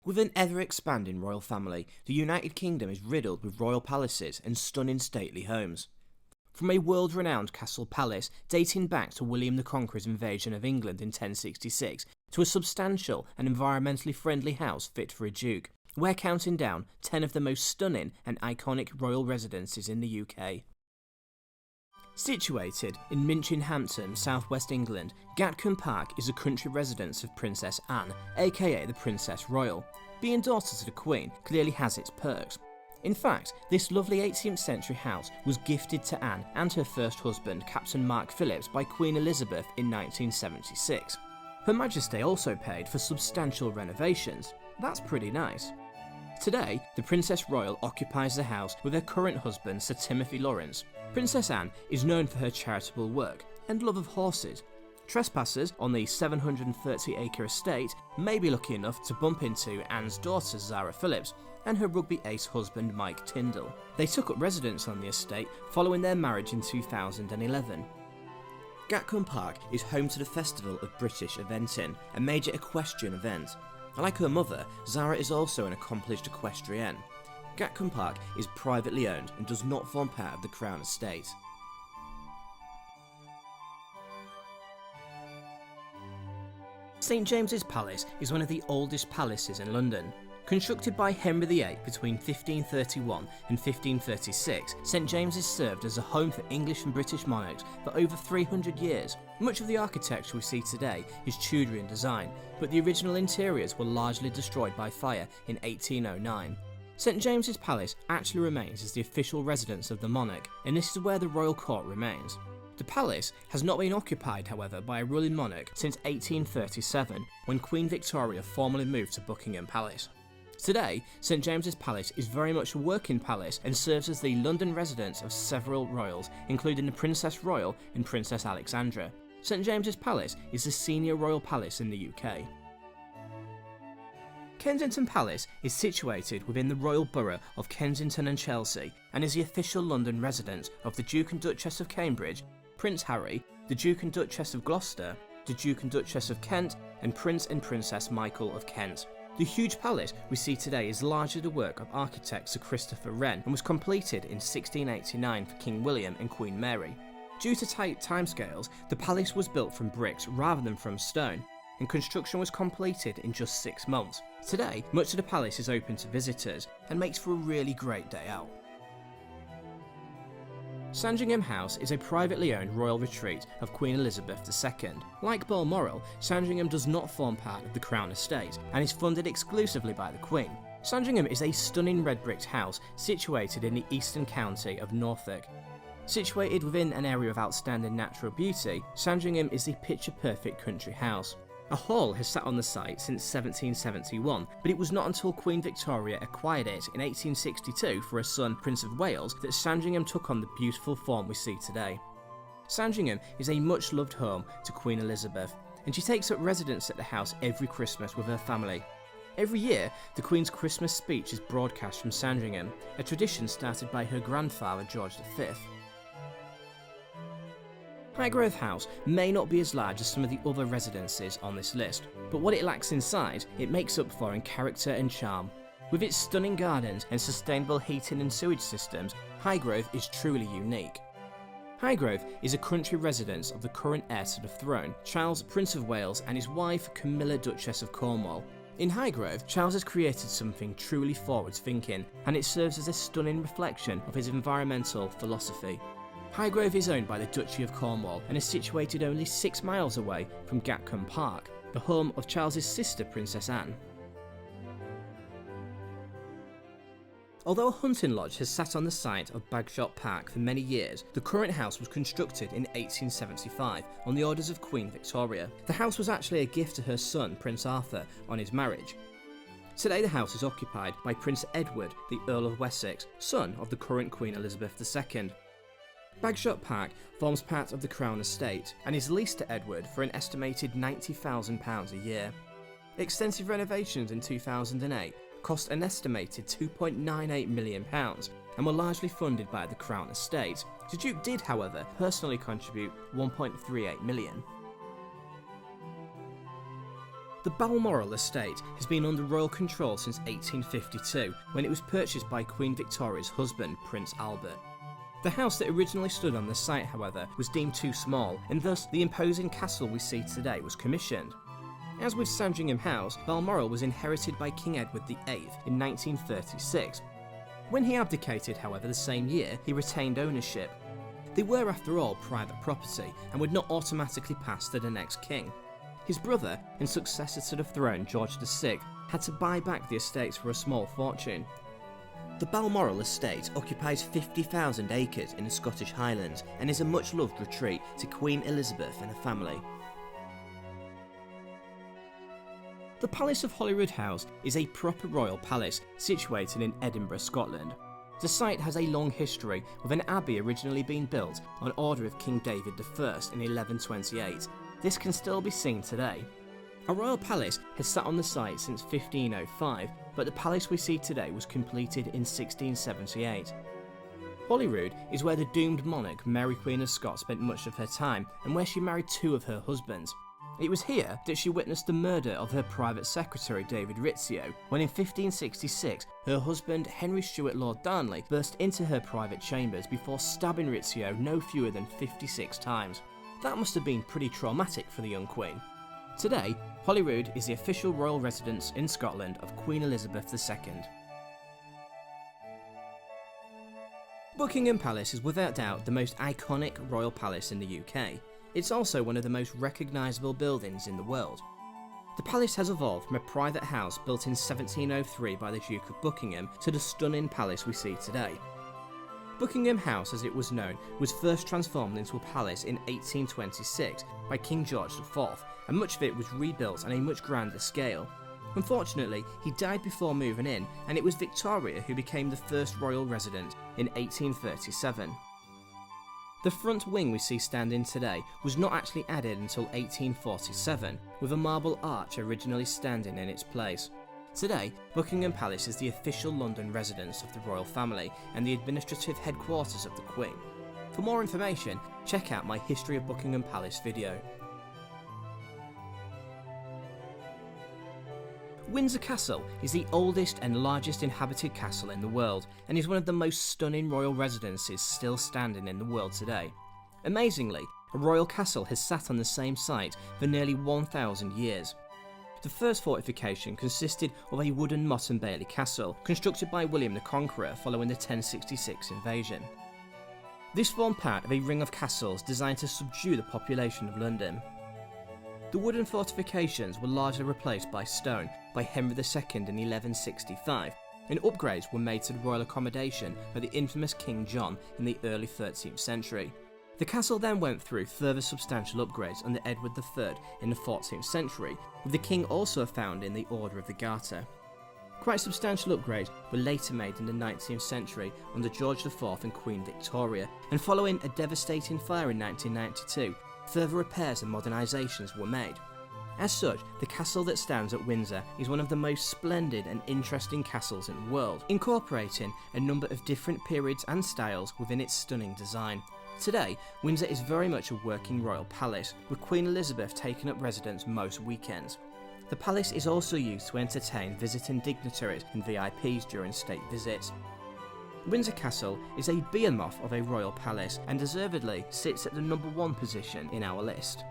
With an ever-expanding royal family, the United Kingdom is riddled with royal palaces and stunning stately homes. From a world-renowned castle palace dating back to William the Conqueror's invasion of England in 1066, to a substantial and environmentally friendly house fit for a duke, we're counting down 10 of the most stunning and iconic royal residences in the UK. Situated in Minchinhampton, southwest England, Gatcombe Park is a country residence of Princess Anne, aka the Princess Royal. Being daughter to the Queen clearly has its perks. In fact, this lovely 18th century house was gifted to Anne and her first husband, Captain Mark Phillips, by Queen Elizabeth in 1976. Her Majesty also paid for substantial renovations. That's pretty nice. Today, the Princess Royal occupies the house with her current husband, Sir Timothy Lawrence. Princess Anne is known for her charitable work and love of horses. Trespassers on the 730-acre estate may be lucky enough to bump into Anne's daughter, Zara Phillips, and her rugby ace husband, Mike Tyndall. They took up residence on the estate following their marriage in 2011. Gatcombe Park is home to the Festival of British Eventing, a major equestrian event. Like her mother, Zara is also an accomplished equestrienne. Gatcombe Park is privately owned and does not form part of the Crown Estate. St James's Palace is one of the oldest palaces in London. Constructed by Henry VIII between 1531 and 1536, St James's served as a home for English and British monarchs for over 300 years. Much of the architecture we see today is Tudorian design, but the original interiors were largely destroyed by fire in 1809. St James's Palace actually remains as the official residence of the monarch, and this is where the royal court remains. The palace has not been occupied, however, by a ruling monarch since 1837, when Queen Victoria formally moved to Buckingham Palace. Today, St James's Palace is very much a working palace and serves as the London residence of several royals, including the Princess Royal and Princess Alexandra. St James's Palace is the senior royal palace in the UK. Kensington Palace is situated within the Royal Borough of Kensington and Chelsea and is the official London residence of the Duke and Duchess of Cambridge, Prince Harry, the Duke and Duchess of Gloucester, the Duke and Duchess of Kent, and Prince and Princess Michael of Kent. The huge palace we see today is largely the work of architect Sir Christopher Wren and was completed in 1689 for King William and Queen Mary. Due to tight timescales, the palace was built from bricks rather than from stone, and construction was completed in just 6 months. Today, much of the palace is open to visitors and makes for a really great day out. Sandringham House is a privately owned royal retreat of Queen Elizabeth II. Like Balmoral, Sandringham does not form part of the Crown Estate and is funded exclusively by the Queen. Sandringham is a stunning red-bricked house situated in the eastern county of Norfolk. Situated within an area of outstanding natural beauty, Sandringham is a picture-perfect country house. A hall has sat on the site since 1771, but it was not until Queen Victoria acquired it in 1862 for her son Prince of Wales that Sandringham took on the beautiful form we see today. Sandringham is a much-loved home to Queen Elizabeth, and she takes up residence at the house every Christmas with her family. Every year, the Queen's Christmas speech is broadcast from Sandringham, a tradition started by her grandfather George V. HIGHGROVE House may not be as large as some of the other residences on this list, but what it lacks inside, it makes up for in character and charm. With its stunning gardens and sustainable heating and sewage systems, HIGHGROVE is truly unique. HIGHGROVE is a country residence of the current heir to the throne, Charles, Prince of Wales, and his wife Camilla, Duchess of Cornwall. In HIGHGROVE, Charles has created something truly forward-thinking, and it serves as a stunning reflection of his environmental philosophy. HIGHGROVE is owned by the Duchy of Cornwall and is situated only 6 miles away from Gatcombe Park, the home of Charles's sister Princess Anne. Although a hunting lodge has sat on the site of BAGSHOT Park for many years, the current house was constructed in 1875 on the orders of Queen Victoria. The house was actually a gift to her son Prince Arthur on his marriage. Today the house is occupied by Prince Edward, the Earl of Wessex, son of the current Queen Elizabeth II. BAGSHOT Park forms part of the Crown Estate and is leased to Edward for an estimated £90,000 a year. Extensive renovations in 2008 cost an estimated £2.98 million and were largely funded by the Crown Estate. The Duke did, however, personally contribute £1.38 million. The Balmoral estate has been under royal control since 1852, when it was purchased by Queen Victoria's husband, Prince Albert. The house that originally stood on the site, however, was deemed too small, and thus the imposing castle we see today was commissioned. As with Sandringham House, Balmoral was inherited by King Edward VIII in 1936. When he abdicated, however, the same year, he retained ownership. They were, after all, private property and would not automatically pass to the next king. His brother and successor to the throne, George VI, had to buy back the estates for a small fortune. The Balmoral estate occupies 50,000 acres in the Scottish Highlands and is a much-loved retreat to Queen Elizabeth and her family. The Palace of Holyrood House is a proper royal palace situated in Edinburgh, Scotland. The site has a long history, with an abbey originally being built on order of King David I in 1128. This can still be seen today. A royal palace has sat on the site since 1505, but the palace we see today was completed in 1678. Holyrood is where the doomed monarch Mary Queen of Scots spent much of her time, and where she married two of her husbands. It was here that she witnessed the murder of her private secretary David Rizzio, when in 1566 her husband Henry Stuart Lord Darnley burst into her private chambers before stabbing Rizzio no fewer than 56 times. That must have been pretty traumatic for the young queen. Today, Holyrood is the official royal residence in Scotland of Queen Elizabeth II. Buckingham Palace is without doubt the most iconic royal palace in the UK. It's also one of the most recognisable buildings in the world. The palace has evolved from a private house built in 1703 by the Duke of Buckingham to the stunning palace we see today. Buckingham House, as it was known, was first transformed into a palace in 1826 by King George IV, and much of it was rebuilt on a much grander scale. Unfortunately, he died before moving in, and it was Victoria who became the first royal resident in 1837. The front wing we see standing today was not actually added until 1847, with a marble arch originally standing in its place. Today, Buckingham Palace is the official London residence of the royal family and the administrative headquarters of the Queen. For more information, check out my History of Buckingham Palace video. Windsor Castle is the oldest and largest inhabited castle in the world, and is one of the most stunning royal residences still standing in the world today. Amazingly, a royal castle has sat on the same site for nearly 1,000 years. The first fortification consisted of a wooden Motte and Bailey castle, constructed by William the Conqueror following the 1066 invasion. This formed part of a ring of castles designed to subdue the population of London. The wooden fortifications were largely replaced by stone by Henry II in 1165, and upgrades were made to the royal accommodation by the infamous King John in the early 13th century. The castle then went through further substantial upgrades under Edward III in the 14th century, with the king also founding the Order of the Garter. Quite substantial upgrades were later made in the 19th century under George IV and Queen Victoria, and following a devastating fire in 1992, further repairs and modernisations were made. As such, the castle that stands at Windsor is one of the most splendid and interesting castles in the world, incorporating a number of different periods and styles within its stunning design. Today, Windsor is very much a working royal palace, with Queen Elizabeth taking up residence most weekends. The palace is also used to entertain visiting dignitaries and VIPs during state visits. Windsor Castle is a behemoth of a royal palace and deservedly sits at the #1 position in our list.